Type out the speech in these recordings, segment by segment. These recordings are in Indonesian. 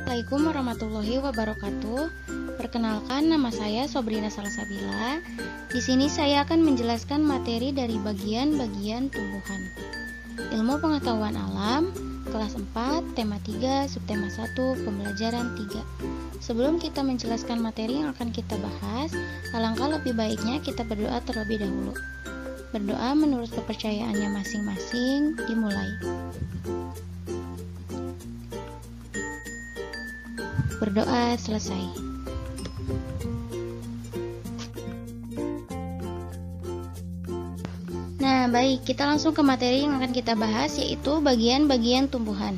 Assalamualaikum warahmatullahi wabarakatuh. Perkenalkan, nama saya Sobrina Salsabila. Di sini saya akan menjelaskan materi dari bagian-bagian tumbuhan. Ilmu pengetahuan alam, kelas 4, tema 3, subtema 1, pembelajaran 3. Sebelum kita menjelaskan materi yang akan kita bahas, alangkah lebih baiknya kita berdoa terlebih dahulu. Berdoa menurut kepercayaannya masing-masing, dimulai. Berdoa selesai. Nah, baik, kita langsung ke materi yang akan kita bahas, yaitu bagian-bagian tumbuhan.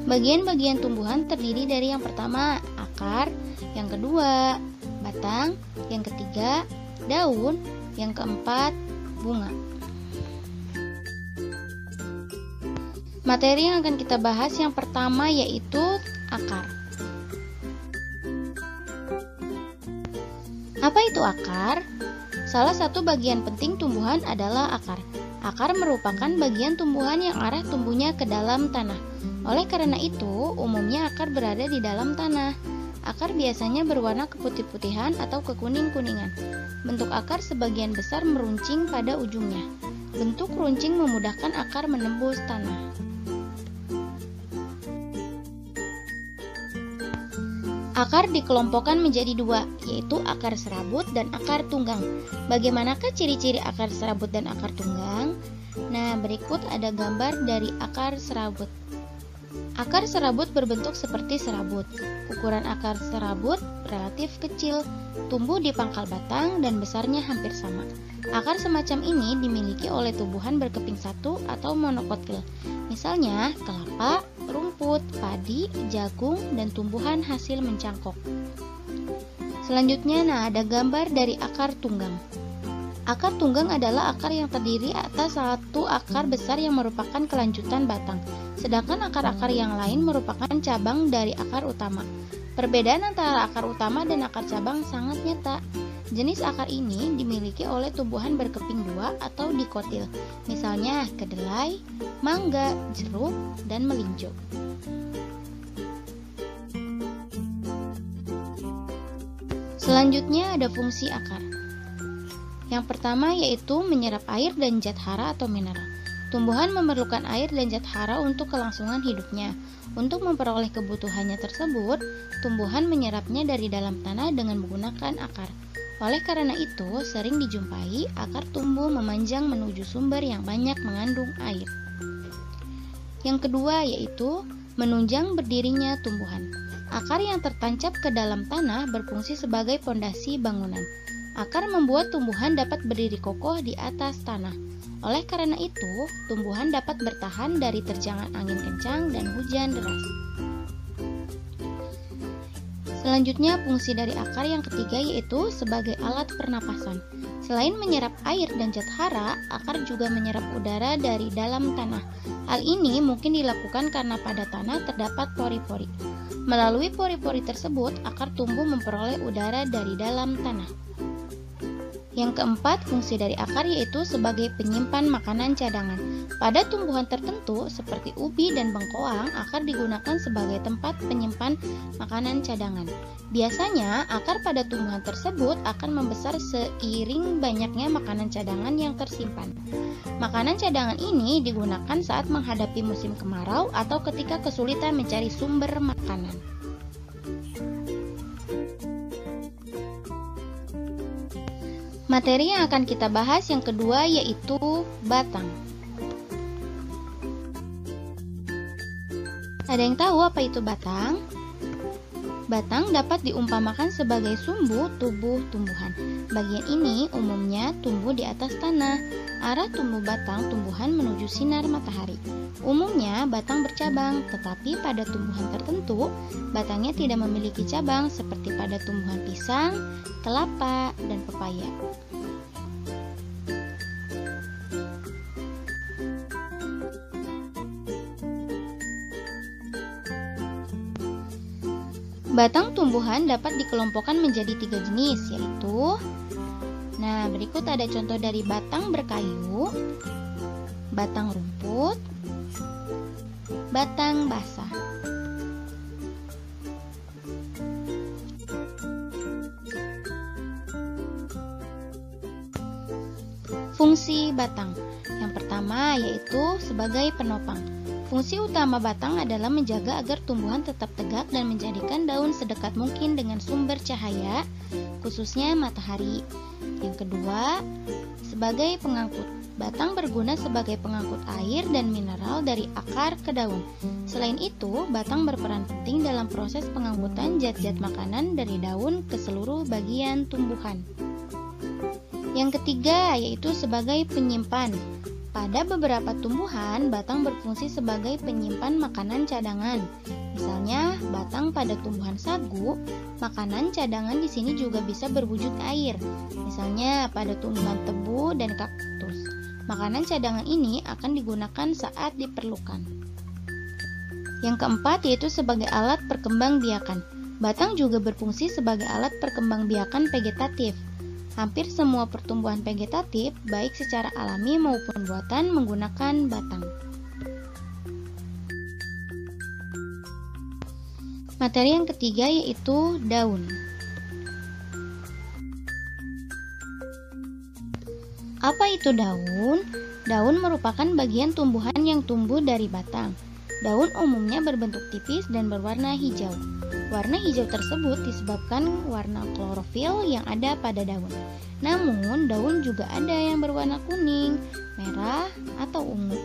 Bagian-bagian tumbuhan terdiri dari yang pertama, akar, yang kedua, batang, yang ketiga, daun, yang keempat, bunga. Materi yang akan kita bahas yang pertama yaitu akar. Apa itu akar? Salah satu bagian penting tumbuhan adalah akar. Akar merupakan bagian tumbuhan yang arah tumbuhnya ke dalam tanah. Oleh karena itu, umumnya akar berada di dalam tanah. Akar biasanya berwarna keputih-putihan atau kekuning-kuningan. Bentuk akar sebagian besar meruncing pada ujungnya. Bentuk runcing memudahkan akar menembus tanah. Akar dikelompokkan menjadi dua, yaitu akar serabut dan akar tunggang. Bagaimanakah ciri-ciri akar serabut dan akar tunggang? Nah, berikut ada gambar dari akar serabut. Akar serabut berbentuk seperti serabut. Ukuran akar serabut relatif kecil, tumbuh di pangkal batang dan besarnya hampir sama. Akar semacam ini dimiliki oleh tumbuhan berkeping satu atau monokotil. Misalnya, kelapa, rumput, padi, jagung, dan tumbuhan hasil mencangkok. Selanjutnya, ada gambar dari akar tunggang. Akar tunggang adalah akar yang terdiri atas satu akar besar yang merupakan kelanjutan batang, sedangkan akar-akar yang lain merupakan cabang dari akar utama. Perbedaan antara akar utama dan akar cabang sangat nyata. Jenis akar ini dimiliki oleh tumbuhan berkeping dua atau dikotil, misalnya kedelai, mangga, jeruk, dan melinjo. Selanjutnya ada fungsi akar. Yang pertama yaitu menyerap air dan zat hara atau mineral. Tumbuhan memerlukan air dan zat hara untuk kelangsungan hidupnya. Untuk memperoleh kebutuhannya tersebut, tumbuhan menyerapnya dari dalam tanah dengan menggunakan akar. Oleh karena itu, sering dijumpai akar tumbuh memanjang menuju sumber yang banyak mengandung air. Yang kedua yaitu menunjang berdirinya tumbuhan. Akar yang tertancap ke dalam tanah berfungsi sebagai pondasi bangunan. Akar membuat tumbuhan dapat berdiri kokoh di atas tanah. Oleh karena itu, tumbuhan dapat bertahan dari terjangan angin kencang dan hujan deras. Selanjutnya, fungsi dari akar yang ketiga yaitu sebagai alat pernapasan. Selain menyerap air dan zat hara, akar juga menyerap udara dari dalam tanah. Hal ini mungkin dilakukan karena pada tanah terdapat pori-pori. Melalui pori-pori tersebut, akar tumbuh memperoleh udara dari dalam tanah. Yang keempat, fungsi dari akar yaitu sebagai penyimpan makanan cadangan. Pada tumbuhan tertentu seperti ubi dan bengkoang, akar digunakan sebagai tempat penyimpan makanan cadangan. Biasanya, akar pada tumbuhan tersebut akan membesar seiring banyaknya makanan cadangan yang tersimpan. Makanan cadangan ini digunakan saat menghadapi musim kemarau atau ketika kesulitan mencari sumber makanan. Materi yang akan kita bahas yang kedua yaitu batang. Ada yang tahu apa itu batang? Batang dapat diumpamakan sebagai sumbu tubuh tumbuhan. Bagian ini umumnya tumbuh di atas tanah. Arah tumbuh batang tumbuhan menuju sinar matahari. Umumnya batang bercabang, tetapi pada tumbuhan tertentu, batangnya tidak memiliki cabang seperti pada tumbuhan pisang, kelapa, dan pepaya. Batang tumbuhan dapat dikelompokkan menjadi 3 jenis, yaitu berikut ada contoh dari batang berkayu, batang rumput, batang basah. Fungsi batang. Yang pertama yaitu sebagai penopang. Fungsi utama batang adalah menjaga agar tumbuhan tetap tegak dan menjadikan daun sedekat mungkin dengan sumber cahaya, khususnya matahari. Yang kedua, sebagai pengangkut. Batang berguna sebagai pengangkut air dan mineral dari akar ke daun. Selain itu, batang berperan penting dalam proses pengangkutan zat-zat makanan dari daun ke seluruh bagian tumbuhan. Yang ketiga, yaitu sebagai penyimpan. Pada beberapa tumbuhan, batang berfungsi sebagai penyimpan makanan cadangan. Misalnya, batang pada tumbuhan sagu, makanan cadangan di sini juga bisa berwujud air. Misalnya, pada tumbuhan tebu dan kaktus. Makanan cadangan ini akan digunakan saat diperlukan. Yang keempat yaitu sebagai alat perkembangbiakan. Batang juga berfungsi sebagai alat perkembangbiakan vegetatif. Hampir semua pertumbuhan vegetatif, baik secara alami maupun buatan, menggunakan batang. Materi yang ketiga yaitu daun. Apa itu daun? Daun merupakan bagian tumbuhan yang tumbuh dari batang. Daun umumnya berbentuk tipis dan berwarna hijau. Warna hijau tersebut disebabkan warna klorofil yang ada pada daun. Namun, daun juga ada yang berwarna kuning, merah, atau ungu.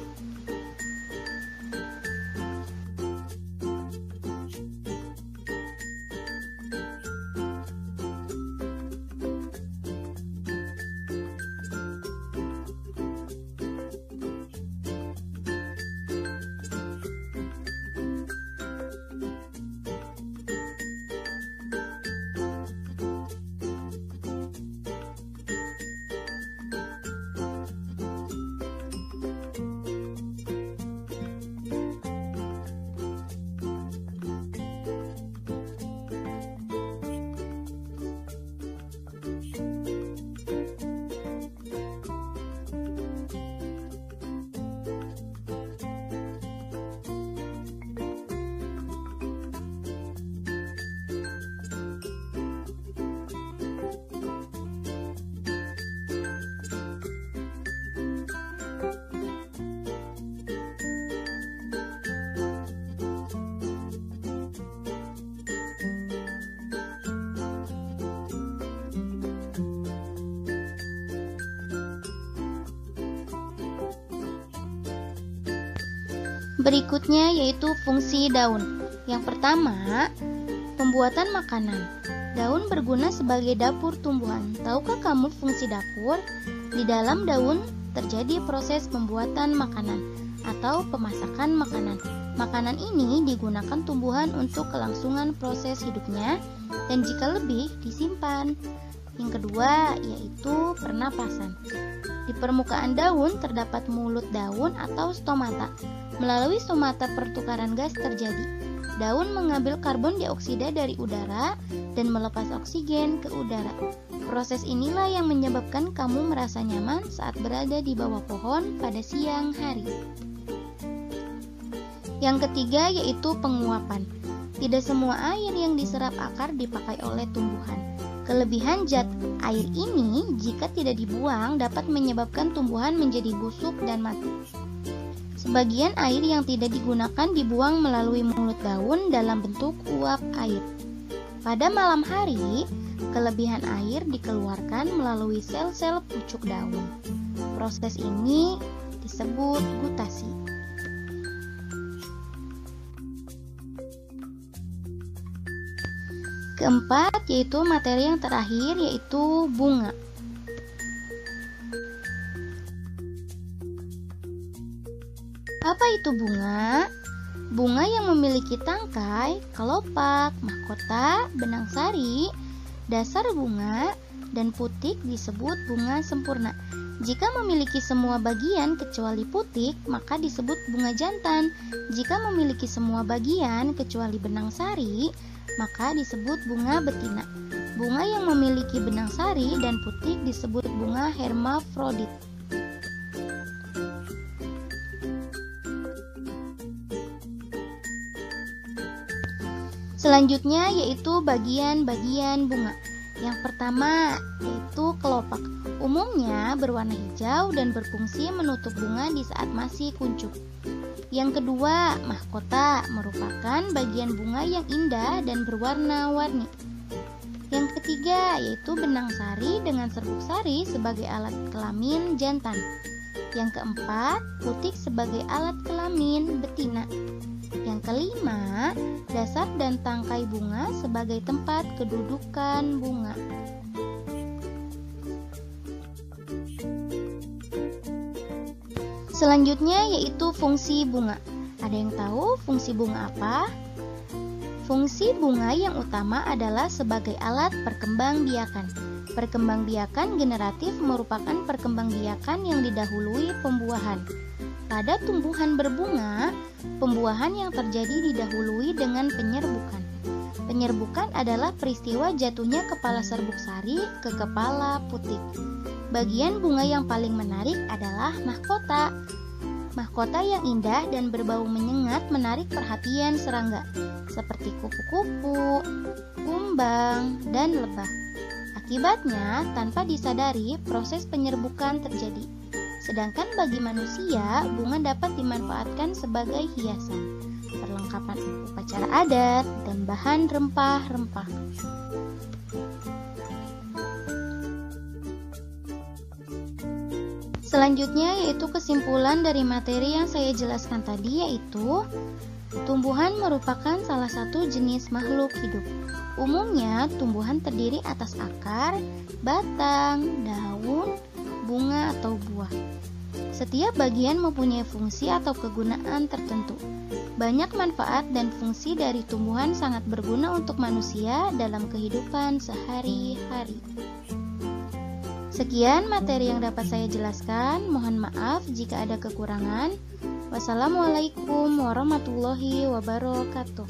Berikutnya yaitu fungsi daun. Yang pertama, pembuatan makanan. Daun berguna sebagai dapur tumbuhan. Tahukah kamu fungsi dapur? Di dalam daun terjadi proses pembuatan makanan atau pemasakan makanan. Makanan ini digunakan tumbuhan untuk kelangsungan proses hidupnya dan jika lebih disimpan. Yang kedua yaitu pernapasan. Di permukaan daun terdapat mulut daun atau stomata. Melalui stomata pertukaran gas terjadi. Daun mengambil karbon dioksida dari udara dan melepas oksigen ke udara. Proses inilah yang menyebabkan kamu merasa nyaman saat berada di bawah pohon pada siang hari. Yang ketiga yaitu penguapan. Tidak semua air yang diserap akar dipakai oleh tumbuhan. Kelebihan zat air ini jika tidak dibuang dapat menyebabkan tumbuhan menjadi busuk dan mati. Sebagian air yang tidak digunakan dibuang melalui mulut daun dalam bentuk uap air. Pada malam hari, kelebihan air dikeluarkan melalui sel-sel pucuk daun. Proses ini disebut gutasi. Keempat yaitu materi yang terakhir yaitu bunga. Apa itu bunga? Bunga yang memiliki tangkai, kelopak, mahkota, benang sari, dasar bunga, dan putik disebut bunga sempurna. Jika memiliki semua bagian kecuali putik, maka disebut bunga jantan. Jika memiliki semua bagian kecuali benang sari, maka disebut bunga betina. Bunga yang memiliki benang sari dan putik disebut bunga hermafrodit. Selanjutnya yaitu bagian-bagian bunga. Yang pertama yaitu kelopak. Umumnya berwarna hijau dan berfungsi menutup bunga di saat masih kuncup. Yang kedua, mahkota merupakan bagian bunga yang indah dan berwarna-warni. Yang ketiga yaitu benang sari dengan serbuk sari sebagai alat kelamin jantan. Yang keempat, putik sebagai alat kelamin betina. Yang kelima, dasar dan tangkai bunga sebagai tempat kedudukan bunga. Selanjutnya yaitu fungsi bunga. Ada yang tahu fungsi bunga apa? Fungsi bunga yang utama adalah sebagai alat perkembangbiakan. Perkembangbiakan generatif merupakan perkembangbiakan yang didahului pembuahan. Pada tumbuhan berbunga, pembuahan yang terjadi didahului dengan penyerbukan. Penyerbukan adalah peristiwa jatuhnya kepala serbuk sari ke kepala putik. Bagian bunga yang paling menarik adalah mahkota. Mahkota yang indah dan berbau menyengat menarik perhatian serangga, seperti kupu-kupu, kumbang, dan lebah. Akibatnya, tanpa disadari, proses penyerbukan terjadi. Sedangkan bagi manusia, bunga dapat dimanfaatkan sebagai hiasan, perlengkapan upacara adat, dan bahan rempah-rempah. Selanjutnya yaitu kesimpulan dari materi yang saya jelaskan tadi, yaitu tumbuhan merupakan salah satu jenis makhluk hidup. Umumnya tumbuhan terdiri atas akar, batang, daun, bunga atau buah. Setiap bagian mempunyai fungsi atau kegunaan tertentu. Banyak manfaat dan fungsi dari tumbuhan sangat berguna untuk manusia dalam kehidupan sehari-hari. Sekian materi yang dapat saya jelaskan. Mohon maaf jika ada kekurangan. Wassalamualaikum warahmatullahi wabarakatuh.